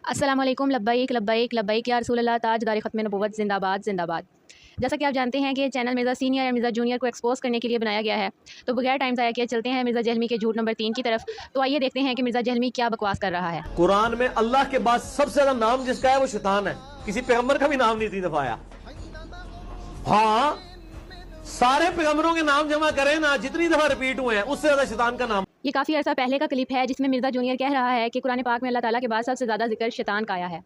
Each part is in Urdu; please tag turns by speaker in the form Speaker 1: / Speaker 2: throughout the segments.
Speaker 1: السلام علیکم، لبیک لبیک لبیک یا رسول اللہ، تاجدار ختم نبوت، زندہ باد زندہ باد۔ جیسا کہ آپ جانتے ہیں کہ چینل مرزا سینئر اور مرزا جونیئر کو ایکسپوز کرنے کے لیے بنایا گیا ہے، تو بغیر ٹائم ضائع کیے چلتے ہیں مرزا جہلمی کے جھوٹ نمبر 3 کی طرف۔ تو آئیے دیکھتے ہیں کہ مرزا جہلمی کیا بکواس کر رہا ہے۔
Speaker 2: قرآن میں اللہ کے بعد سب سے زیادہ نام جس کا ہے وہ شیطان ہے، کسی پیغمبر کا بھی نام نہیں 3 دفعہ آیا۔ ہاں، سارے پیغمبروں کے نام جمع کریں نا، جتنی دفعہ ریپیٹ ہوئے ہیں اس سے زیادہ شیطان کا نام۔
Speaker 1: یہ کافی عرصہ پہلے کا کلپ ہے جس میں مرزا جونیئر کہہ رہا ہے کہ قرآن پاک میں اللہ تعالیٰ کے بعد سب سے زیادہ ذکر شیطان کا آیا ہے۔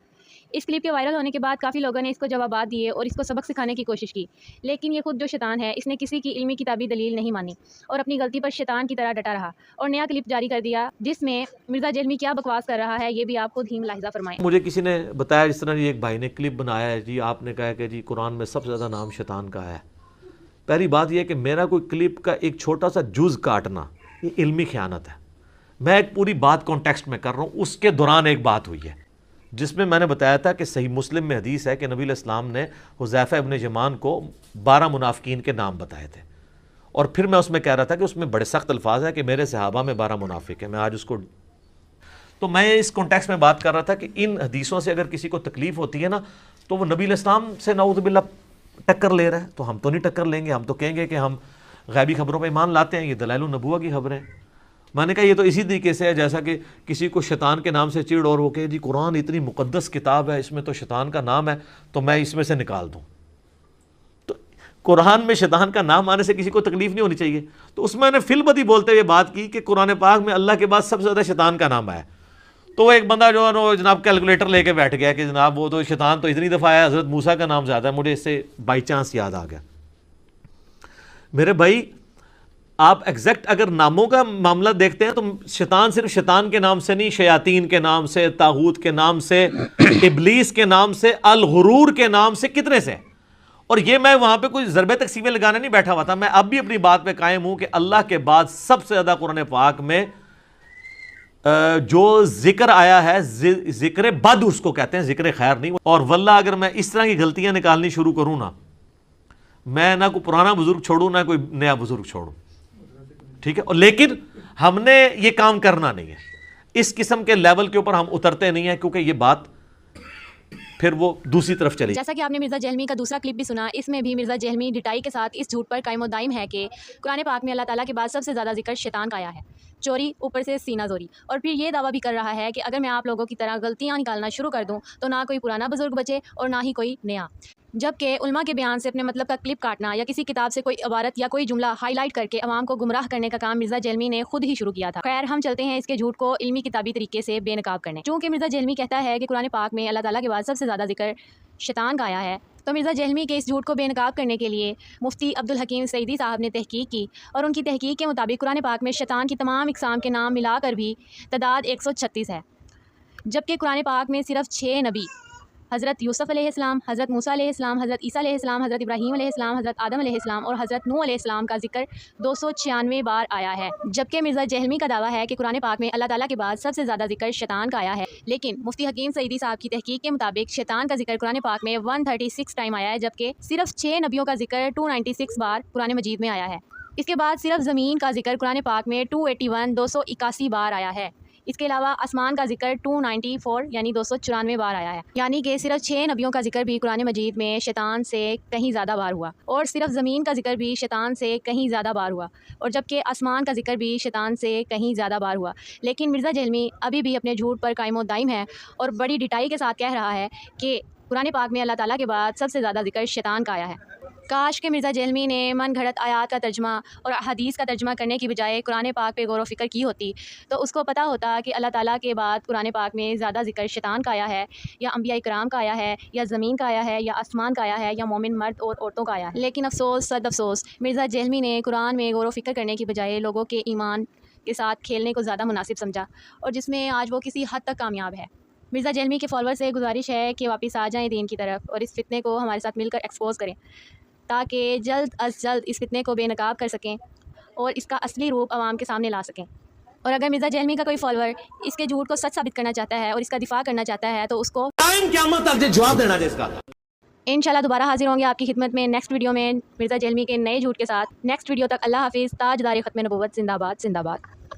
Speaker 1: اس کلپ کے وائرل ہونے کے بعد کافی لوگوں نے اس کو جوابات دیے اور اس کو سبق سکھانے کی کوشش کی، لیکن یہ خود جو شیطان ہے اس نے کسی کی علمی کتابی دلیل نہیں مانی اور اپنی غلطی پر شیطان کی طرح ڈٹا رہا اور نیا کلپ جاری کر دیا جس میں مرزا جہلمی کیا بکواس کر رہا ہے یہ بھی آپ خود ہی ملاحظہ فرمائیں۔
Speaker 2: مجھے کسی نے بتایا، جس طرح ایک بھائی نے کلپ بنایا ہے جی، آپ نے کہا کہ جی قرآن میں سب سے زیادہ نام شیطان کا ہے۔ پہلی بات یہ ہے کہ میرا کوئی کلپ کا ایک چھوٹا سا جز کاٹنا یہ علمی خیانت ہے۔ میں ایک پوری بات کانٹیکسٹ میں کر رہا ہوں، اس کے دوران ایک بات ہوئی ہے جس میں میں نے بتایا تھا کہ صحیح مسلم میں حدیث ہے کہ نبی علیہ السلام نے حذیفہ ابن یمان کو 12 منافقین کے نام بتائے تھے، اور پھر میں اس میں کہہ رہا تھا کہ اس میں بڑے سخت الفاظ ہیں کہ میرے صحابہ میں 12 منافق ہیں۔ میں آج اس کو تو میں اس کانٹیکسٹ میں بات کر رہا تھا کہ ان حدیثوں سے اگر کسی کو تکلیف ہوتی ہے نا تو وہ نبی علیہ السلام سے نعوذ باللہ ٹکر لے رہا ہے، تو ہم تو نہیں ٹکر لیں گے، ہم تو کہیں گے کہ ہم غیبی خبروں پہ ایمان لاتے ہیں، یہ دلائل النبوہ کی خبریں۔ میں نے کہا یہ تو اسی طریقے سے ہے جیسا کہ کسی کو شیطان کے نام سے چڑ اور ہو کہ جی قرآن اتنی مقدس کتاب ہے، اس میں تو شیطان کا نام ہے تو میں اس میں سے نکال دوں۔ تو قرآن میں شیطان کا نام آنے سے کسی کو تکلیف نہیں ہونی چاہیے۔ تو اس میں نے فی البدی بولتے ہوئے بات کی کہ قرآن پاک میں اللہ کے بعد سب سے زیادہ شیطان کا نام آیا۔ تو وہ ایک بندہ جو ہے نا جناب کیلکولیٹر لے کے بیٹھ گیا کہ جناب وہ تو شیطان تو اتنی دفعہ آیا، حضرت موسیٰ کا نام زیادہ ہے۔ مجھے اس سے بائی چانس یاد آ گیا۔ میرے بھائی، آپ ایگزیکٹ اگر ناموں کا معاملہ دیکھتے ہیں تو شیطان صرف شیطان کے نام سے نہیں، شیاطین کے نام سے، طاغوت کے نام سے، ابلیس کے نام سے، الغرور کے نام سے، کتنے سے۔ اور یہ میں وہاں پہ کوئی ضرب تقسیمیں لگانے نہیں بیٹھا ہوا تھا، میں اب بھی اپنی بات پہ قائم ہوں کہ اللہ کے بعد سب سے زیادہ قرآن پاک میں جو ذکر آیا ہے، ذکر بد اس کو کہتے ہیں، ذکر خیر نہیں۔ اور واللہ اگر میں اس طرح کی غلطیاں نکالنی شروع کروں نا، میں نہ کوئی پرانا بزرگ چھوڑوں نہ کوئی نیا بزرگ چھوڑوں، ٹھیک ہے۔ اور لیکن ہم نے یہ کام کرنا نہیں ہے، اس قسم کے لیول کے اوپر ہم اترتے نہیں ہیں، کیونکہ یہ بات پھر وہ دوسری طرف چلی۔
Speaker 1: جیسا کہ آپ نے مرزا جہلمی کا دوسرا کلپ بھی سنا، اس میں بھی مرزا جہلمی ڈٹائی کے ساتھ اس جھوٹ پر قائم و دائم ہے کہ قرآن پاک میں اللہ تعالیٰ کے بعد سب سے زیادہ ذکر شیطان کا آیا ہے، چوری اوپر سے سینہ زوری۔ اور پھر یہ دعویٰ بھی کر رہا ہے کہ اگر میں آپ لوگوں کی طرح غلطیاں نکالنا شروع کر دوں تو نہ کوئی پرانا بزرگ بچے اور نہ ہی کوئی نیا، جبکہ علماء کے بیان سے اپنے مطلب کا کلپ کاٹنا یا کسی کتاب سے کوئی عبارت یا کوئی جملہ ہائی لائٹ کر کے عوام کو گمراہ کرنے کا کام مرزا جہلمی نے خود ہی شروع کیا تھا۔ خیر، ہم چلتے ہیں اس کے جھوٹ کو علمی کتابی طریقے سے بے نقاب کرنے۔ چونکہ مرزا جہلمی کہتا ہے کہ قرآن پاک میں اللہ تعالیٰ کے بعد سب سے زیادہ ذکر شیطان کا آیا ہے، تو مرزا جہلمی کے اس جھوٹ کو بے نقاب کرنے کے لیے مفتی عبدالحکیم سعیدی صاحب نے تحقیق کی، اور ان کی تحقیق کے مطابق قرآن پاک میں شیطان کی تمام اقسام کے نام ملا کر بھی تعداد 136 ہے، جبکہ قرآن پاک میں صرف 6 نبی، حضرت یوسف علیہ السلام، حضرت موسیٰ علیہ السلام، حضرت عیسیٰ علیہ السلام، حضرت ابراہیم علیہ السلام، حضرت آدم علیہ السلام اور حضرت نوح علیہ السلام کا ذکر 296 بار آیا ہے۔ جبکہ مرزا جہلمی کا دعویٰ ہے کہ قرآن پاک میں اللہ تعالیٰ کے بعد سب سے زیادہ ذکر شیطان کا آیا ہے، لیکن مفتی حکیم سعیدی صاحب کی تحقیق کے مطابق شیطان کا ذکر قرآن پاک میں 136 ٹائم آیا ہے، جبکہ صرف 6 نبیوں کا ذکر 296 بار قرآن مجید میں آیا ہے۔ اس کے بعد صرف زمین کا ذکر قرآن پاک میں 281 بار آیا ہے۔ اس کے علاوہ آسمان کا ذکر 294 یعنی 294 بار آیا ہے، یعنی کہ صرف 6 نبیوں کا ذکر بھی قرآن مجید میں شیطان سے کہیں زیادہ بار ہوا، اور صرف زمین کا ذکر بھی شیطان سے کہیں زیادہ بار ہوا، اور جبکہ آسمان کا ذکر بھی شیطان سے کہیں زیادہ بار ہوا۔ لیکن مرزا جہلمی ابھی بھی اپنے جھوٹ پر قائم و دائم ہے اور بڑی ڈٹائی کے ساتھ کہہ رہا ہے کہ قرآن پاک میں اللہ تعالیٰ کے بعد سب سے زیادہ ذکر شیطان کا آیا ہے۔ کاش کہ مرزا جہلمی نے من گھڑت آیات کا ترجمہ اور حدیث کا ترجمہ کرنے کی بجائے قرآن پاک پہ غور و فکر کی ہوتی، تو اس کو پتہ ہوتا کہ اللہ تعالیٰ کے بعد قرآن پاک میں زیادہ ذکر شیطان کا آیا ہے، یا انبیاء کرام کا آیا ہے، یا زمین کا آیا ہے، یا آسمان کا آیا ہے، یا مومن مرد اور عورتوں کا آیا ہے۔ لیکن افسوس صد افسوس، مرزا جہلمی نے قرآن میں غور و فکر کرنے کی بجائے لوگوں کے ایمان کے ساتھ کھیلنے کو زیادہ مناسب سمجھا، اور جس میں آج وہ کسی حد تک کامیاب ہے۔ مرزا جہلمی کے فالوور سے گزارش ہے کہ واپس آ جائیں دین کی طرف اور اس فتنے کو ہمارے ساتھ مل کر ایکسپوز کریں، تاکہ جلد از جلد اس فتنے کو بے نقاب کر سکیں اور اس کا اصلی روپ عوام کے سامنے لا سکیں۔ اور اگر مرزا جہلمی کا کوئی فالوور اس کے جھوٹ کو سچ ثابت کرنا چاہتا ہے اور اس کا دفاع کرنا چاہتا ہے تو اس کو
Speaker 2: قیامت تک جواب دینا ہے اس کا۔
Speaker 1: انشاءاللہ دوبارہ حاضر ہوں گے آپ کی خدمت میں نیکسٹ ویڈیو میں مرزا جہلمی کے نئے جھوٹ کے ساتھ۔ نیکسٹ ویڈیو تک اللہ حافظ، تاجدار ختم نبوت زندہ باد زندہ باد۔